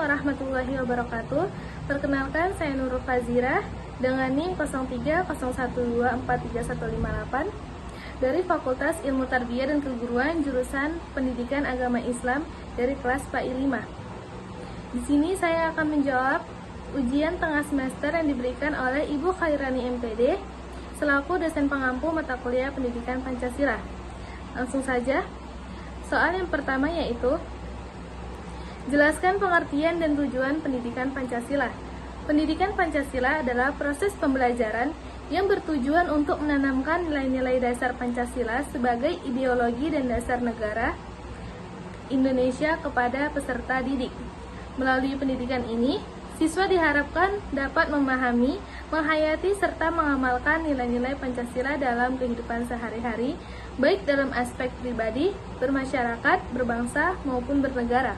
warahmatullahi wabarakatuh. Perkenalkan, saya Nurul Fazira dengan NIM 0301243158 dari Fakultas Ilmu Tarbiyah dan Keguruan jurusan Pendidikan Agama Islam dari kelas PAI 5. Di sini saya akan menjawab ujian tengah semester yang diberikan oleh Ibu Khairani MPD selaku dosen pengampu mata kuliah Pendidikan Pancasila. Langsung saja. Soal yang pertama yaitu jelaskan pengertian dan tujuan pendidikan Pancasila. Pendidikan Pancasila adalah proses pembelajaran yang bertujuan untuk menanamkan nilai-nilai dasar Pancasila sebagai ideologi dan dasar negara Indonesia kepada peserta didik. Melalui pendidikan ini, siswa diharapkan dapat memahami, menghayati, serta mengamalkan nilai-nilai Pancasila dalam kehidupan sehari-hari, baik dalam aspek pribadi, bermasyarakat, berbangsa, maupun bernegara.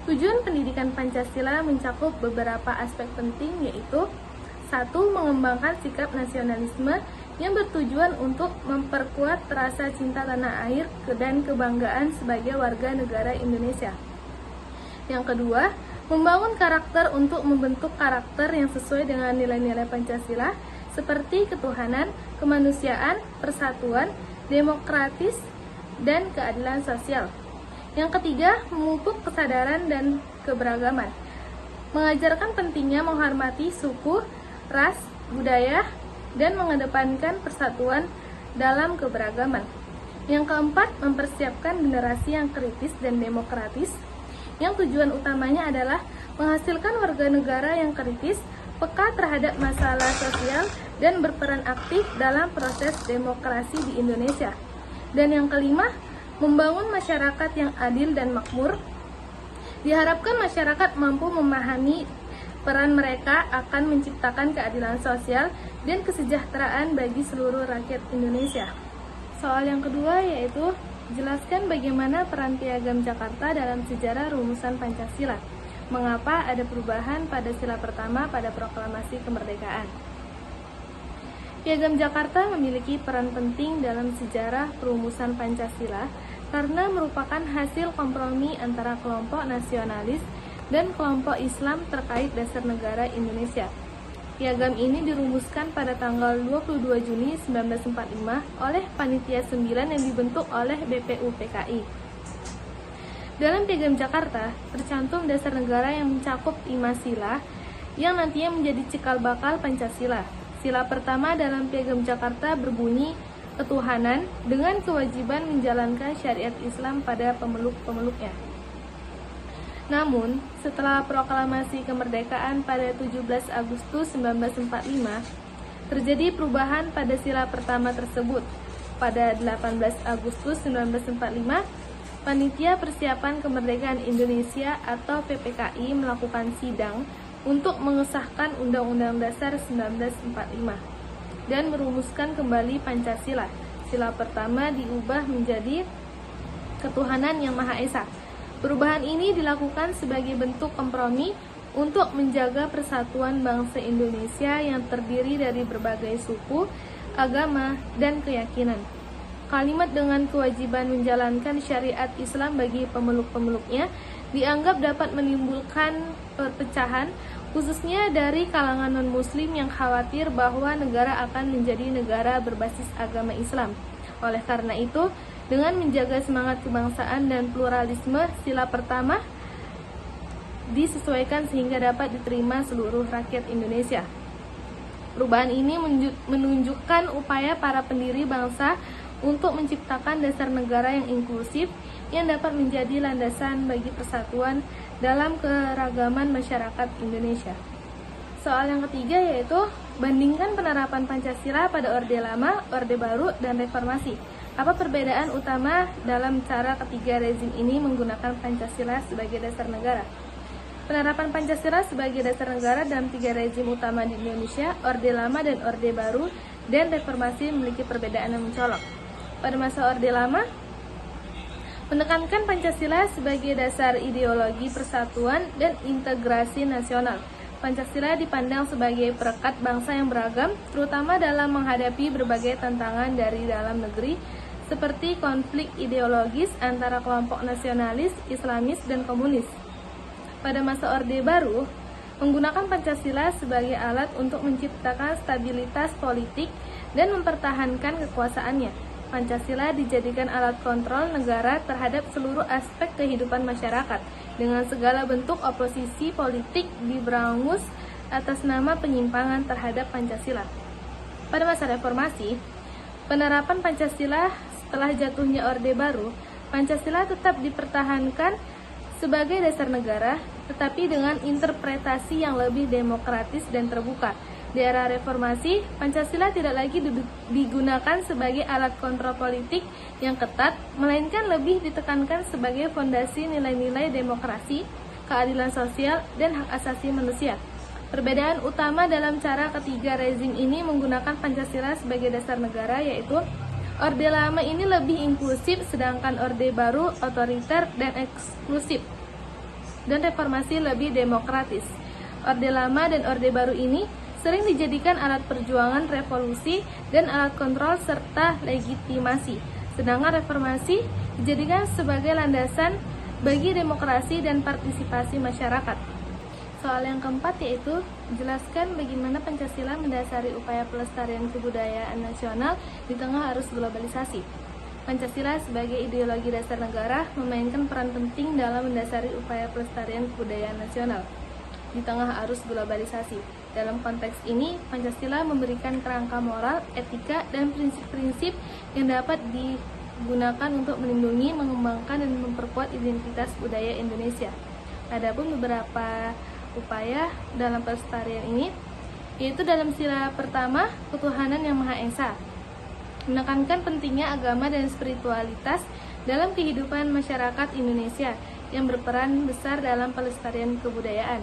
Tujuan pendidikan Pancasila mencakup beberapa aspek penting yaitu 1. Mengembangkan sikap nasionalisme yang bertujuan untuk memperkuat rasa cinta tanah air dan kebanggaan sebagai warga negara Indonesia. Yang kedua, membangun karakter untuk membentuk karakter yang sesuai dengan nilai-nilai Pancasila seperti ketuhanan, kemanusiaan, persatuan, demokratis, dan keadilan sosial. Yang ketiga, memupuk kesadaran dan keberagaman. Mengajarkan pentingnya menghormati suku, ras, budaya, dan mengedepankan persatuan dalam keberagaman. Yang keempat, mempersiapkan generasi yang kritis dan demokratis, yang tujuan utamanya adalah menghasilkan warga negara yang kritis, peka terhadap masalah sosial, dan berperan aktif dalam proses demokrasi di Indonesia. Dan yang kelima, membangun masyarakat yang adil dan makmur. Diharapkan masyarakat mampu memahami peran mereka akan menciptakan keadilan sosial dan kesejahteraan bagi seluruh rakyat Indonesia. Soal yang kedua yaitu jelaskan bagaimana peran Piagam Jakarta dalam sejarah rumusan Pancasila. Mengapa ada perubahan pada sila pertama pada proklamasi kemerdekaan? Piagam Jakarta memiliki peran penting dalam sejarah perumusan Pancasila karena merupakan hasil kompromi antara kelompok nasionalis dan kelompok Islam terkait dasar negara Indonesia. Piagam ini dirumuskan pada tanggal 22 Juni 1945 oleh Panitia 9 yang dibentuk oleh BPUPKI. Dalam Piagam Jakarta, tercantum dasar negara yang mencakup 5 sila yang nantinya menjadi cikal bakal Pancasila. Sila pertama dalam Piagam Jakarta berbunyi ketuhanan dengan kewajiban menjalankan syariat Islam pada pemeluk-pemeluknya. Namun, setelah proklamasi kemerdekaan pada 17 Agustus 1945, terjadi perubahan pada sila pertama tersebut. Pada 18 Agustus 1945, Panitia Persiapan Kemerdekaan Indonesia atau PPKI melakukan sidang untuk mengesahkan Undang-Undang Dasar 1945 dan merumuskan kembali Pancasila. Sila pertama diubah menjadi ketuhanan yang Maha Esa. Perubahan ini dilakukan sebagai bentuk kompromi untuk menjaga persatuan bangsa Indonesia yang terdiri dari berbagai suku, agama, dan keyakinan. Kalimat dengan kewajiban menjalankan syariat Islam bagi pemeluk-pemeluknya dianggap dapat menimbulkan perpecahan, khususnya dari kalangan non-muslim yang khawatir bahwa negara akan menjadi negara berbasis agama Islam. Oleh karena itu, dengan menjaga semangat kebangsaan dan pluralisme, sila pertama disesuaikan sehingga dapat diterima seluruh rakyat Indonesia. Perubahan ini menunjukkan upaya para pendiri bangsa untuk menciptakan dasar negara yang inklusif yang dapat menjadi landasan bagi persatuan dalam keragaman masyarakat Indonesia. Soal yang ketiga yaitu bandingkan penerapan Pancasila pada Orde Lama, Orde Baru, dan Reformasi. Apa perbedaan utama dalam cara ketiga rezim ini menggunakan Pancasila sebagai dasar negara? Penerapan Pancasila sebagai dasar negara dalam 3 rezim utama di Indonesia, Orde Lama dan Orde Baru, dan Reformasi memiliki perbedaan yang mencolok. Pada masa Orde Lama, menekankan Pancasila sebagai dasar ideologi persatuan dan integrasi nasional. Pancasila dipandang sebagai perekat bangsa yang beragam, terutama dalam menghadapi berbagai tantangan dari dalam negeri, seperti konflik ideologis antara kelompok nasionalis, Islamis, dan komunis. pada masa Orde Baru menggunakan Pancasila sebagai alat untuk menciptakan stabilitas politik dan mempertahankan kekuasaannya. Pancasila dijadikan alat kontrol negara terhadap seluruh aspek kehidupan masyarakat, dengan segala bentuk oposisi politik diberangus atas nama penyimpangan terhadap Pancasila. Pada masa reformasi, penerapan Pancasila setelah jatuhnya Orde Baru, Pancasila tetap dipertahankan sebagai dasar negara, tetapi dengan interpretasi yang lebih demokratis dan terbuka. Di era reformasi, Pancasila tidak lagi digunakan sebagai alat kontrol politik yang ketat, melainkan lebih ditekankan sebagai fondasi nilai-nilai demokrasi, keadilan sosial, dan hak asasi manusia. Perbedaan utama dalam cara ketiga rezim ini menggunakan Pancasila sebagai dasar negara, yaitu Orde Lama ini lebih inklusif, sedangkan Orde Baru otoriter dan eksklusif, dan reformasi lebih demokratis. Orde Lama dan Orde Baru ini sering dijadikan alat perjuangan revolusi dan alat kontrol serta legitimasi, sedangkan reformasi dijadikan sebagai landasan bagi demokrasi dan partisipasi masyarakat. Soal yang keempat yaitu jelaskan bagaimana Pancasila mendasari upaya pelestarian kebudayaan nasional di tengah arus globalisasi. Pancasila sebagai ideologi dasar negara memainkan peran penting dalam mendasari upaya pelestarian kebudayaan nasional di tengah arus globalisasi. Dalam konteks ini, Pancasila memberikan kerangka moral, etika, dan prinsip-prinsip yang dapat digunakan untuk melindungi, mengembangkan, dan memperkuat identitas budaya Indonesia. Adapun beberapa upaya dalam pelestarian ini, yaitu dalam sila pertama, ketuhanan yang Maha Esa, menekankan pentingnya agama dan spiritualitas dalam kehidupan masyarakat Indonesia yang berperan besar dalam pelestarian kebudayaan.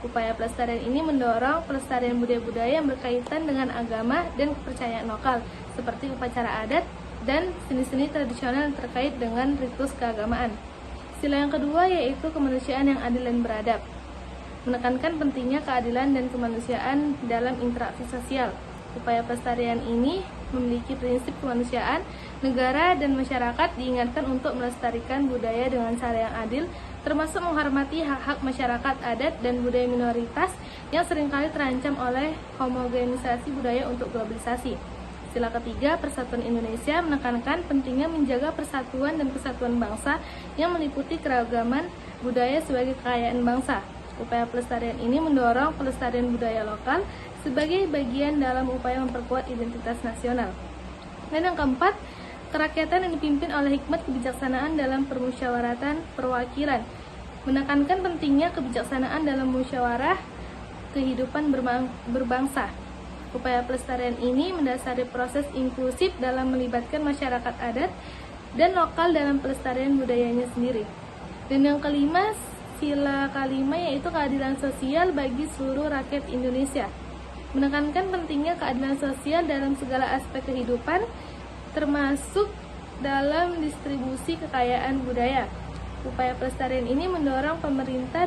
Upaya pelestarian ini mendorong pelestarian budaya-budaya yang berkaitan dengan agama dan kepercayaan lokal, seperti upacara adat dan seni-seni tradisional yang terkait dengan ritus keagamaan. Sila yang kedua yaitu kemanusiaan yang adil dan beradab, menekankan pentingnya keadilan dan kemanusiaan dalam interaksi sosial. Upaya pelestarian ini memiliki prinsip kemanusiaan, negara dan masyarakat diingatkan untuk melestarikan budaya dengan cara yang adil, termasuk menghormati hak-hak masyarakat adat dan budaya minoritas yang seringkali terancam oleh homogenisasi budaya untuk globalisasi. Sila ketiga, Persatuan Indonesia, menekankan pentingnya menjaga persatuan dan kesatuan bangsa yang meliputi keragaman budaya sebagai kekayaan bangsa. Upaya pelestarian ini mendorong pelestarian budaya lokal sebagai bagian dalam upaya memperkuat identitas nasional. Dan yang keempat, kerakyatan yang dipimpin oleh hikmat kebijaksanaan dalam permusyawaratan perwakilan, menekankan pentingnya kebijaksanaan dalam musyawarah kehidupan berbangsa. Upaya pelestarian ini mendasari proses inklusif dalam melibatkan masyarakat adat dan lokal dalam pelestarian budayanya sendiri. Dan yang kelima, sila kelima yaitu keadilan sosial bagi seluruh rakyat Indonesia, menekankan pentingnya keadilan sosial dalam segala aspek kehidupan, termasuk dalam distribusi kekayaan budaya. Upaya pelestarian ini mendorong pemerintah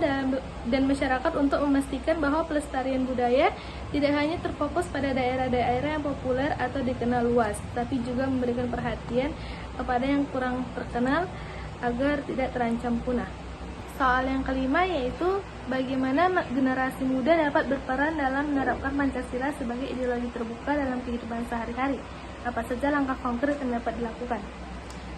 dan masyarakat untuk memastikan bahwa pelestarian budaya tidak hanya terfokus pada daerah-daerah yang populer atau dikenal luas, tapi juga memberikan perhatian kepada yang kurang terkenal agar tidak terancam punah. Soal yang kelima yaitu bagaimana generasi muda dapat berperan dalam menerapkan Pancasila sebagai ideologi terbuka dalam kehidupan sehari-hari. Apa saja langkah konkret yang dapat dilakukan?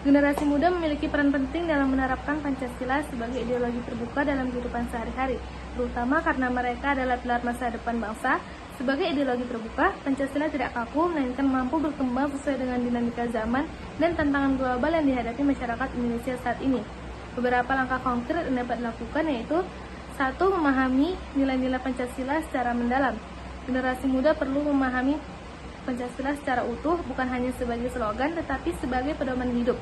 Generasi muda memiliki peran penting dalam menerapkan Pancasila sebagai ideologi terbuka dalam kehidupan sehari-hari, terutama karena mereka adalah pilar masa depan bangsa. Sebagai ideologi terbuka, Pancasila tidak kaku, melainkan mampu berkembang sesuai dengan dinamika zaman dan tantangan global yang dihadapi masyarakat Indonesia saat ini. Beberapa langkah konkret yang dapat dilakukan yaitu: 1. Memahami nilai-nilai Pancasila secara mendalam. Generasi muda perlu memahami Pancasila secara utuh, bukan hanya sebagai slogan, tetapi sebagai pedoman hidup.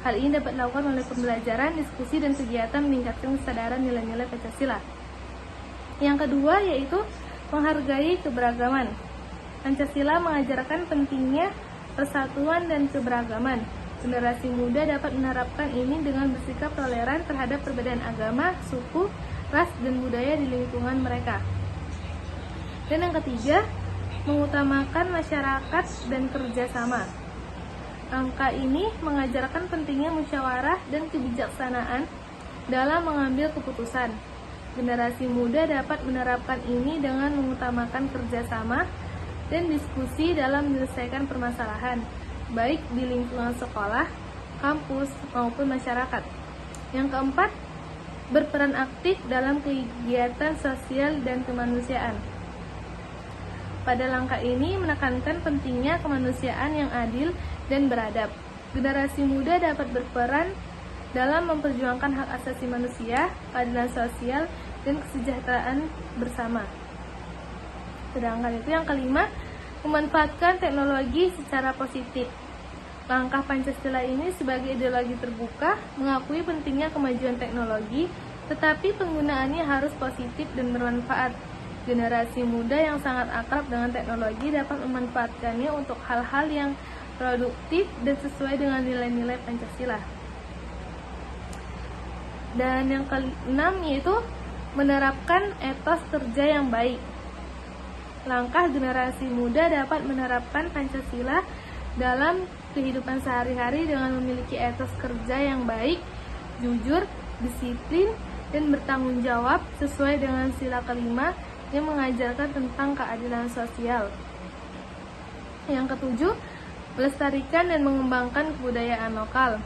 Hal ini dapat dilakukan melalui pembelajaran, diskusi, dan kegiatan meningkatkan kesadaran nilai-nilai Pancasila. Yang kedua yaitu menghargai keberagaman. Pancasila mengajarkan pentingnya persatuan dan keberagaman. Generasi muda dapat menerapkan ini dengan bersikap toleran terhadap perbedaan agama, suku, ras, dan budaya di lingkungan mereka. Dan yang ketiga, mengutamakan masyarakat dan kerjasama. Angka ini mengajarkan pentingnya musyawarah dan kebijaksanaan dalam mengambil keputusan. Generasi muda dapat menerapkan ini dengan mengutamakan kerjasama dan diskusi dalam menyelesaikan permasalahan, baik di lingkungan sekolah, kampus, maupun masyarakat. Yang keempat, berperan aktif dalam kegiatan sosial dan kemanusiaan. Pada langkah ini menekankan pentingnya kemanusiaan yang adil dan beradab. Generasi muda dapat berperan dalam memperjuangkan hak asasi manusia, keadilan sosial, dan kesejahteraan bersama. Sedangkan itu yang kelima, memanfaatkan teknologi secara positif. Langkah Pancasila ini sebagai ideologi terbuka mengakui pentingnya kemajuan teknologi, tetapi penggunaannya harus positif dan bermanfaat. Generasi muda yang sangat akrab dengan teknologi dapat memanfaatkannya untuk hal-hal yang produktif dan sesuai dengan nilai-nilai Pancasila. Dan yang keenam yaitu menerapkan etos kerja yang baik. Langkah generasi muda dapat menerapkan Pancasila dalam kehidupan sehari-hari dengan memiliki etos kerja yang baik, jujur, disiplin, dan bertanggung jawab sesuai dengan sila kelima yang mengajarkan tentang keadilan sosial. Yang ketujuh, melestarikan dan mengembangkan kebudayaan lokal.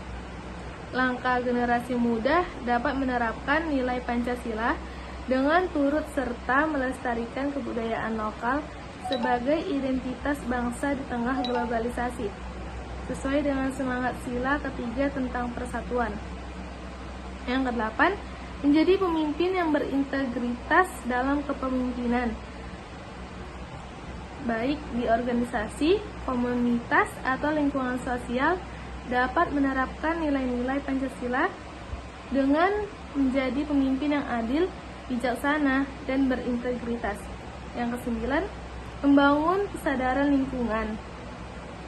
Langkah generasi muda dapat menerapkan nilai Pancasila dengan turut serta melestarikan kebudayaan lokal sebagai identitas bangsa di tengah globalisasi, sesuai dengan semangat sila ketiga tentang persatuan. Yang kedelapan, menjadi pemimpin yang berintegritas dalam kepemimpinan, baik di organisasi, komunitas, atau lingkungan sosial, dapat menerapkan nilai-nilai Pancasila dengan menjadi pemimpin yang adil, bijaksana, dan berintegritas. Yang kesembilan, membangun kesadaran lingkungan.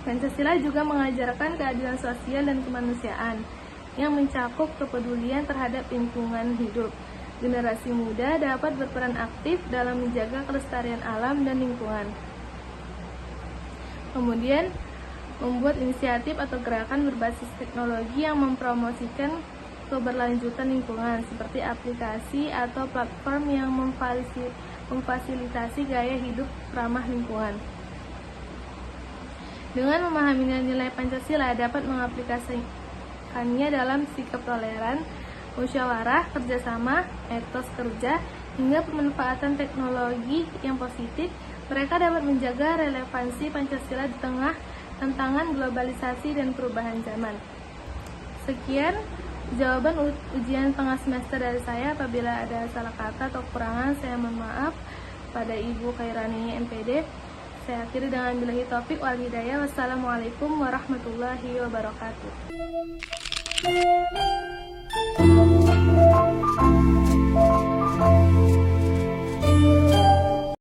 Pancasila juga mengajarkan keadilan sosial dan kemanusiaan yang mencakup kepedulian terhadap lingkungan hidup. Generasi muda dapat berperan aktif dalam menjaga kelestarian alam dan lingkungan. Kemudian, membuat inisiatif atau gerakan berbasis teknologi yang mempromosikan keberlanjutan lingkungan, seperti aplikasi atau platform yang memfasilitasi gaya hidup ramah lingkungan. Dengan memahami nilai Pancasila dapat mengaplikasikannya dalam sikap toleran, musyawarah, kerjasama, etos kerja, hingga pemanfaatan teknologi yang positif. Mereka dapat menjaga relevansi Pancasila di tengah tantangan globalisasi dan perubahan zaman. Sekian jawaban ujian tengah semester dari saya. Apabila ada salah kata atau kekurangan, saya mohon maaf pada Ibu Khairani MPD. Saya akhiri dengan billahi taufik wal hidayah. Wassalamualaikum warahmatullahi wabarakatuh.